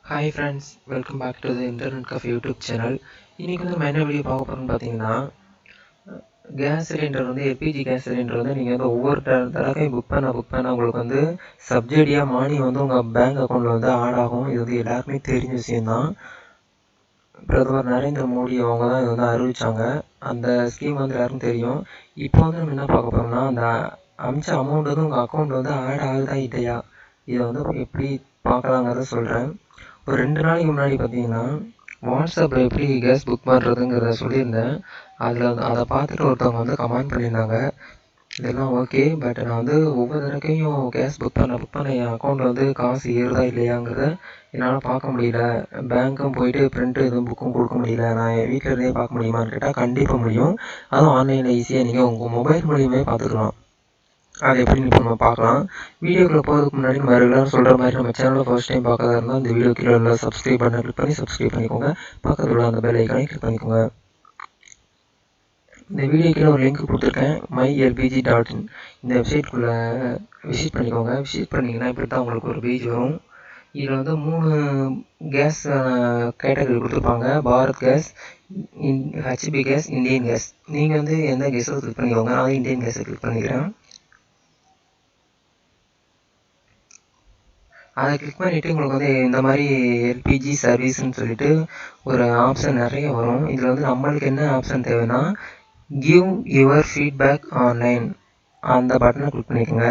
Hi friends, welcome back to the internet cafe YouTube channel. இன்றைக்கி வந்து நம்ம என்ன வீடியோ பார்க்க போகிறோம்னு பார்த்தீங்கன்னா, கேஸ் சிலிண்டர் வந்து எல்பிஜி கேஸ் சிலிண்டர் வந்து நீங்கள் வந்து ஒவ்வொரு தடவையும் புக் பண்ண உங்களுக்கு வந்து சப்சிடியாக மானியம் வந்து உங்கள் பேங்க் அக்கௌண்ட்டில் வந்து ஆட் ஆகும். இது வந்து எல்லாருக்குமே தெரிஞ்ச விஷயந்தான். பிரதமர் நரேந்திர மோடி அவங்க தான் இதை வந்து அறிவித்தாங்க. அந்த ஸ்கீம் வந்து எல்லாருக்கும் தெரியும். இப்போ வந்து நம்ம என்ன பார்க்க போகிறோம்னா, அந்த அமிச்ச அமௌண்ட் வந்து உங்கள் அக்கௌண்ட் வந்து ஆட் ஆகுதா இல்லையா, இதை வந்து எப்படி பார்க்கலாங்கிறத சொல்கிறேன். ஒரு 2 நாளைக்கு முன்னாடி பார்த்தீங்கன்னா, வாட்ஸ்அப்பில் எப்படி கேஸ் புக் பண்ணுறதுங்கிறத சொல்லியிருந்தேன். அதை பார்த்துட்டு ஒருத்தவங்க வந்து கமெண்ட் பண்ணியிருந்தாங்க, இதெல்லாம் ஓகே, பட் நான் வந்து ஒவ்வொரு தடவையும் கேஸ் புக் பண்ண என் அக்கௌண்ட்டில் வந்து காசு ஏறுதா இல்லையாங்கிறத என்னால் பார்க்க முடியல. பேங்க்கும் போயிட்டு பிரிண்ட்டு எதுவும் புக்கும் கொடுக்க முடியல. நான் என் வீட்டில் இருந்தே பார்க்க முடியுமான்னு கேட்டால் கண்டிப்பாக முடியும். அதுவும் ஆன்லைனில் ஈஸியாக நீங்கள் உங்கள் மொபைல் மூலியமே பார்த்துக்கலாம். அது எப்படின்னு இப்போ நம்ம பார்க்கலாம். வீடியோக்குள்ளே போகிறதுக்கு முன்னாடி நம்ம ரெகுலராக சொல்கிற மாதிரி நம்ம சேனலில் ஃபர்ஸ்ட் டைம் பார்க்கறதா இருந்தால் இந்த வீடியோ கீழே உள்ள சப்ஸ்கிரைப் பண்ண கிளிக் பண்ணி சப்ஸ்கிரைப் பண்ணிக்கோங்க. பக்கத்தில் உள்ள அந்த பெல் ஐக்கானை கிளிக் பண்ணிக்கோங்க. இந்த வீடியோ கீழே ஒரு லிங்க் கொடுத்துருக்கேன், mylpg.in. இந்த வெப்சைட்குள்ளே விசிட் பண்ணிக்கோங்க. விசிட் பண்ணிங்கன்னா இப்படி தான் உங்களுக்கு ஒரு பேஜ் வரும். இதில் வந்து 3 கேஸ் கேட்டகரி கொடுத்துருப்பாங்க: Bharat gas, HP gas, Indian gas. நீங்கள் வந்து எந்த கேஸை கிளிக் பண்ணிக்கோங்க. நான் இந்தியன் கேஸை கிளிக் பண்ணிக்கிறேன். அதை கிளிக் பண்ணிவிட்டு உங்களுக்கு வந்து இந்த மாதிரி எல்பிஜி சர்வீஸ்ன்னு சொல்லிட்டு ஒரு ஆப்ஷன் நிறைய வரும். இதில் வந்து நம்மளுக்கு என்ன ஆப்ஷன் தேவைன்னா, கிவ் யுவர் ஃபீட்பேக் ஆன்லைன், அந்த பட்டனை கிளிக் பண்ணிக்கோங்க.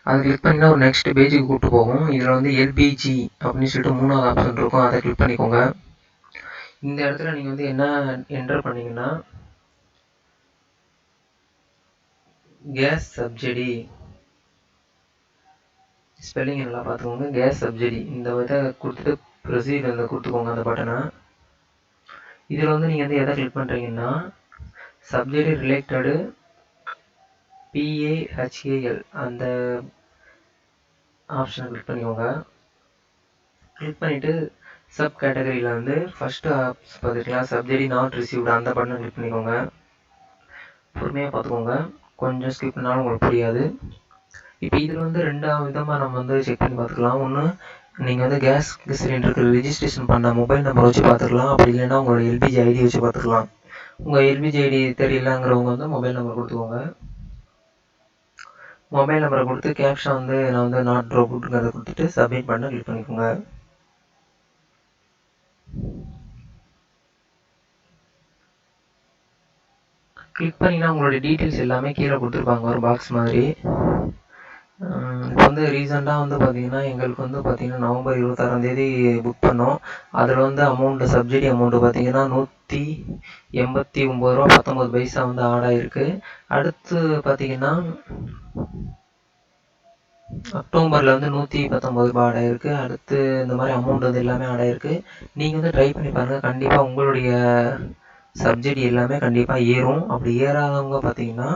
அதை கிளிக் பண்ணினா ஒரு நெக்ஸ்ட் பேஜுக்கு கூப்பிட்டு போகும். இதில் வந்து எல்பிஜி அப்படின்னு சொல்லிட்டு 3வது ஆப்ஷன் இருக்கும், அதை கிளிக் பண்ணிக்கோங்க. இந்த இடத்துல நீங்கள் வந்து என்ன என்டர் பண்ணிங்கன்னா, கேஸ் சப்சிடி, ஸ்பெல்லிங் நல்லா பார்த்துக்கோங்க, கேஸ் சப்சிடி, இந்த இதை கொடுத்துட்டு ப்ரொசீட் வந்து கொடுத்துக்கோங்க அந்த பட்டனை. இதில் வந்து நீங்கள் வந்து எதை கிளிக் பண்ணுறீங்கன்னா, சப்சிடி ரிலேட்டடு PAHAL அந்த ஆப்ஷனை கிளிக் பண்ணிக்கோங்க. கிளிக் பண்ணிவிட்டு சப் கேட்டகரியில் வந்து ஃபஸ்ட்டு ஆப்ஸ் பார்த்துக்கலாம், சப்சிடி நாட் ரிசீவ்டு, அந்த பட்டனை கிளிக் பண்ணிக்கோங்க. பொறுமையாக பார்த்துக்கோங்க, கொஞ்சம் ஸ்கிப் பண்ணாலும் உங்களுக்கு புரியாது. இப்போ இதில் வந்து 2 விதமாக நம்ம வந்து செக் பண்ணி பார்த்துக்கலாம். ஒன்று, நீங்கள் வந்து கேஸ் சிலிண்டருக்கு ரிஜிஸ்ட்ரேஷன் பண்ண மொபைல் நம்பர் வச்சு பார்த்துக்கலாம். அப்படி இல்லைன்னா உங்களோட எல்பிஜி ஐடி வச்சு பார்த்துக்கலாம். உங்கள் எல்பிஜி ஐடி தெரியலங்கிறவங்க வந்து மொபைல் நம்பர் கொடுத்துக்கோங்க. மொபைல் நம்பரை கொடுத்து கேப்ஷா வந்து நான் வந்து நாட் ரோபோட்டுங்கிறத கொடுத்துட்டு சப்மிட் பண்ண கிளிக் பண்ணிக்கோங்க. கிளிக் பண்ணிங்கன்னா உங்களுடைய டீட்டெயில்ஸ் எல்லாமே கீழே கொடுத்துருப்பாங்க ஒரு பாக்ஸ் மாதிரி. இப்போ வந்து ரீசெண்டாக வந்து பார்த்தீங்கன்னா, எங்களுக்கு வந்து பார்த்தீங்கன்னா நவம்பர் 26 புக் பண்ணோம். அதில் வந்து அமௌண்ட்டு சப்சிடி அமௌண்ட்டு பார்த்தீங்கன்னா ₹189.19 வந்து ஆட் ஆகிருக்கு. அடுத்து பார்த்தீங்கன்னா அக்டோபரில் வந்து ₹119 ஆட் ஆகிருக்கு. அடுத்து இந்த மாதிரி அமௌண்ட் வந்து எல்லாமே ஆட் ஆகிருக்கு. நீங்கள் வந்து ட்ரை பண்ணி பாருங்கள், கண்டிப்பாக உங்களுடைய சப்சிடி எல்லாமே கண்டிப்பாக ஏறும். அப்படி ஏறாதவங்க பார்த்தீங்கன்னா,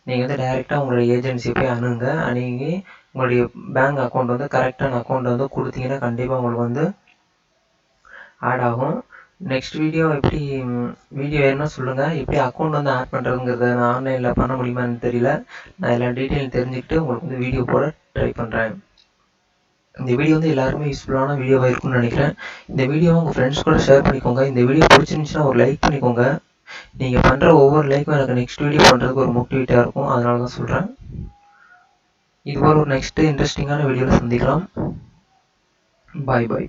நீங்கள் வந்து டைரெக்டாக உங்களுடைய ஏஜென்சி போய் அணுகி உங்களுடைய பேங்க் அக்கௌண்ட் வந்து கரெக்டான அக்கௌண்ட் வந்து கொடுத்தீங்கன்னா கண்டிப்பாக உங்களுக்கு வந்து ஆட் ஆகும். நெக்ஸ்ட் வீடியோ என்ன சொல்லுங்கள், எப்படி அக்கௌண்ட் வந்து ஆட் பண்ணுறதுங்கிறத நான் ஆன்லைனில் பண்ண முடியுமான்னு தெரியல. நான் எல்லா டீட்டெயிலும் தெரிஞ்சுக்கிட்டு உங்களுக்கு வந்து வீடியோ போட ட்ரை பண்ணுறேன். இந்த வீடியோ வந்து எல்லாருமே யூஸ்ஃபுல்லான வீடியோவாக இருக்கும்னு நினைக்கிறேன். இந்த வீடியோவை உங்கள் ஃப்ரெண்ட்ஸ் கூட ஷேர் பண்ணிக்கோங்க. இந்த வீடியோ பிடிச்சிருந்துச்சுன்னா ஒரு லைக் பண்ணிக்கோங்க. நீங்கள் பண்ணுற ஒவ்வொரு லைக்கும் எனக்கு நெக்ஸ்ட் வீடியோ பண்ணுறதுக்கு ஒரு மோட்டிவேட்டாக இருக்கும், அதனால தான் சொல்கிறேன். இது போல் ஒரு நெக்ஸ்ட்டு இன்ட்ரெஸ்டிங்கான வீடியோவில் சந்திக்கலாம். பாய் பாய்.